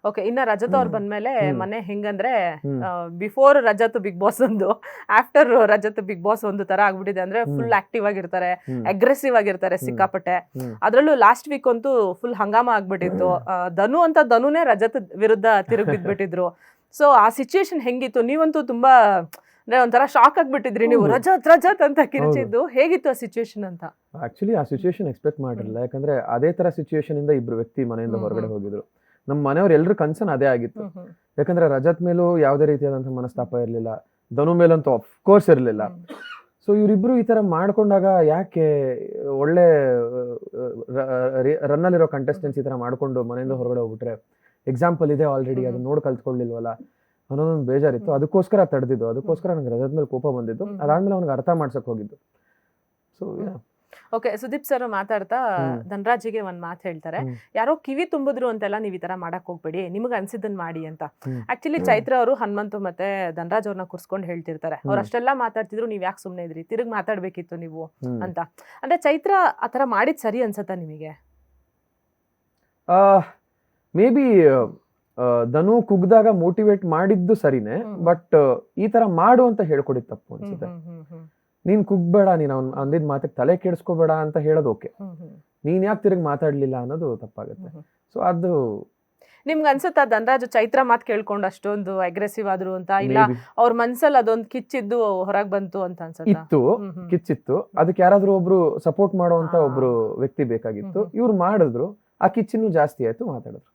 Okay, ಇನ್ನ ರಜತ್ ಅವ್ರು ಬಂದ್ಮೇಲೆ ಮನೆ ಹೆಂಗಂದ್ರೆ ಹ್ಮ್. ಬಿಫೋರ್ ರಜತ್ ಬಿಗ್ ಬಾಸ್ ಒಂದು, ಆಫ್ಟರ್ ರಜತ್ ಬಿಗ್ ಬಾಸ್ ಒಂದು ತರ ಆಗ್ಬಿಟ್ಟಿದೆ. ಅಂದ್ರೆ ಫುಲ್ ಆಕ್ಟಿವ್ ಆಗಿರ್ತಾರೆ, ಅಗ್ರೆಸಿವ್ ಆಗಿರ್ತಾರೆ ಸಿಕ್ಕಾಪಟ್ಟೆ. ಅದ್ರಲ್ಲೂ ಲಾಸ್ಟ್ ವೀಕ್ ಅಂತೂ ಫುಲ್ ಹಂಗಾಮ ಆಗ್ಬಿಟ್ಟಿತ್ತು. ಧನು ಅಂತ ಧನುನೇ ರಜತ್ ವಿರುದ್ಧ ತಿರುಗಿ ಬಿದ್ಬಿಟ್ಟಿದ್ರು. ಸೊ ಆ ಸಿಚುಯೇಷನ್ ಹೆಂಗಿತ್ತು? ನೀವಂತೂ ತುಂಬಾ ಅಂದ್ರೆ ಒಂಥರ ಶಾಕ್ ಆಗ್ಬಿಟ್ಟಿದ್ರಿ ನೀವು, ರಜತ್ ರಜತ್ ಅಂತ ಕಿರ್ಚಿದ್ದು. ಹೇಗಿತ್ತು ಆ ಸಿಚುಯೇಷನ್ ಅಂತ? ಆಕ್ಚುಲಿ ಆ ಸಿಚುಯೇಷನ್ ಎಕ್ಸ್ಪೆಕ್ಟ್ ಮಾಡಿರಲಿಲ್ಲ. ಯಾಕಂದ್ರೆ ಅದೇ ತರ ಸಿಚುಯೇಷನ್ ಇಂದ ಇಬ್ರು ವ್ಯಕ್ತಿ ಮನೆಯಿಂದ ಹೊರಗಡೆ ಹೋಗಿದ್ರು. ನಮ್ಮ ಮನೆಯವ್ರ ಎಲ್ರ ಕನ್ಸರ್ನ್ ಅದೇ ಆಗಿತ್ತು. ಯಾಕಂದ್ರೆ ರಜತ್ ಮೇಲೂ ಯಾವುದೇ ರೀತಿಯಾದಂತಹ ಮನಸ್ತಾಪ ಇರಲಿಲ್ಲ, ಧನು ಮೇಲಂತೂ ಆಫ್ ಕೋರ್ಸ್ ಇರಲಿಲ್ಲ. ಸೊ ಇವರಿಬ್ರು ಈ ತರ ಮಾಡ್ಕೊಂಡಾಗ ಯಾಕೆ ಒಳ್ಳೆ ರನ್ನಲ್ಲಿರೋ ಕಂಟೆಸ್ಟೆನ್ಸ್ ಈ ತರ ಮಾಡ್ಕೊಂಡು ಮನೆಯಿಂದ ಹೊರಗಡೆ ಹೋಗ್ಬಿಟ್ರೆ, ಎಕ್ಸಾಂಪಲ್ ಇದೆ ಆಲ್ರೆಡಿ, ಅದನ್ನ ನೋಡಿ ಕಲ್ತ್ಕೊಳ್ಳಿಲ್ವಲ್ಲ ಅನ್ನೋದೊಂದು ಬೇಜಾರಿತ್ತು. ಅದಕ್ಕೋಸ್ಕರ ತಡೆದಿದ್ದು, ಅದಕ್ಕೋಸ್ಕರ ನಂಗೆ ರಜತ್ ಮೇಲೆ ಕೋಪ ಬಂದಿದ್ದು. ಅದಾದ್ಮೇಲೆ ಅವ್ನಿಗೆ ಅರ್ಥ ಮಾಡ್ಸಕ್ ಹೋಗಿದ್ದು. ಸೊ ಓಕೆ, ಸುದೀಪ್ ಸರ್ ಮಾತಾಡ್ತಾ ಧನರಾಜಿಗೆ ಒಂದ್ ಮಾತು ಹೇಳ್ತಾರೆ, ಯಾರೋ ಕಿವಿ ತುಂಬಿದ್ರು ಅಂತೆಲ್ಲ ನೀವ್ ಈ ತರ ಮಾಡಕ್ ಹೋಗ್ಬೇಡಿ, ನಿಮ್ಗೆ ಅನ್ಸಿದ್ದನ್ ಮಾಡಿ ಅಂತ. ಆಕ್ಚುಲಿ ಚೈತ್ರ ಅವರು ಹನುಮಂತು ಮತ್ತೆ ಧನರಾಜ್ ಅವ್ರನ್ನ ಕುರ್ಸ್ಕೊಂಡು ಹೇಳ್ತಿರ್ತಾರೆ, ಅವ್ರು ಅಷ್ಟೆಲ್ಲ ಮಾತಾಡ್ತಿದ್ರು, ನೀವ್ ಯಾಕೆ ಸುಮ್ನೆ ಇದ್ರಿ, ತಿರುಗ್ ಮಾತಾಡ್ಬೇಕಿತ್ತು ನೀವು ಅಂತ. ಅಂದ್ರೆ ಚೈತ್ರ ಆತರ ಮಾಡಿದ್ ಸರಿ ಅನ್ಸತ್ತಾ ನಿಮಗೆ? ಮೇ ಬಿ ಧನು ಕುಗ್ದಾಗ ಮೋಟಿವೇಟ್ ಮಾಡಿದ್ದು ಸರಿನೇ, ಬಟ್ ಈ ತರ ಮಾಡು ಅಂತ ಹೇಳ್ಕೊಡಿದ್ ತಪ್ಪು ಅನ್ಸುತ್ತೆ. ನೀನ್ ಕುಗ್ಬೇಡ, ನೀನ್ ಅವ್ನ್ ಅಂದಿದ್ ಮಾತಕ್ಕೆ ತಲೆ ಕೆಡಿಸ್ಕೋಬೇಡ ಅಂತ ಹೇಳೋದು ಓಕೆ, ನೀನ್ ಯಾಕೆ ತಿರುಗಿ ಮಾತಾಡ್ಲಿಲ್ಲ ಅನ್ನೋದು ತಪ್ಪಾಗುತ್ತೆ. ಸೊ ಅದು ನಿಮ್ಗೆ ಅನ್ಸುತ್ತಾ ಧನರಾಜ್ ಚೈತ್ರ ಮಾತು ಕೇಳ್ಕೊಂಡು ಅಷ್ಟೊಂದು ಅಗ್ರೆಸಿವ್ ಆದ್ರು ಅಂತ? ಇಲ್ಲ ಅವ್ರ ಮನ್ಸಲ್ಲಿ ಅದೊಂದು ಕಿಚ್ಚಿದ್ದು ಹೊರಗ್ ಬಂತು ಅಂತ ಅನ್ಸುತ್ತಾ? ಇತ್ತು, ಕಿಚ್ಚಿತ್ತು. ಅದಕ್ಕೆ ಯಾರಾದ್ರೂ ಒಬ್ರು ಸಪೋರ್ಟ್ ಮಾಡುವಂತ ಒಬ್ರು ವ್ಯಕ್ತಿ ಬೇಕಾಗಿತ್ತು. ಇವ್ರು ಮಾಡಿದ್ರು, ಆ ಕಿಚ್ಚಿನೂ ಜಾಸ್ತಿ ಆಯ್ತು, ಮಾತಾಡಿದ್ರು.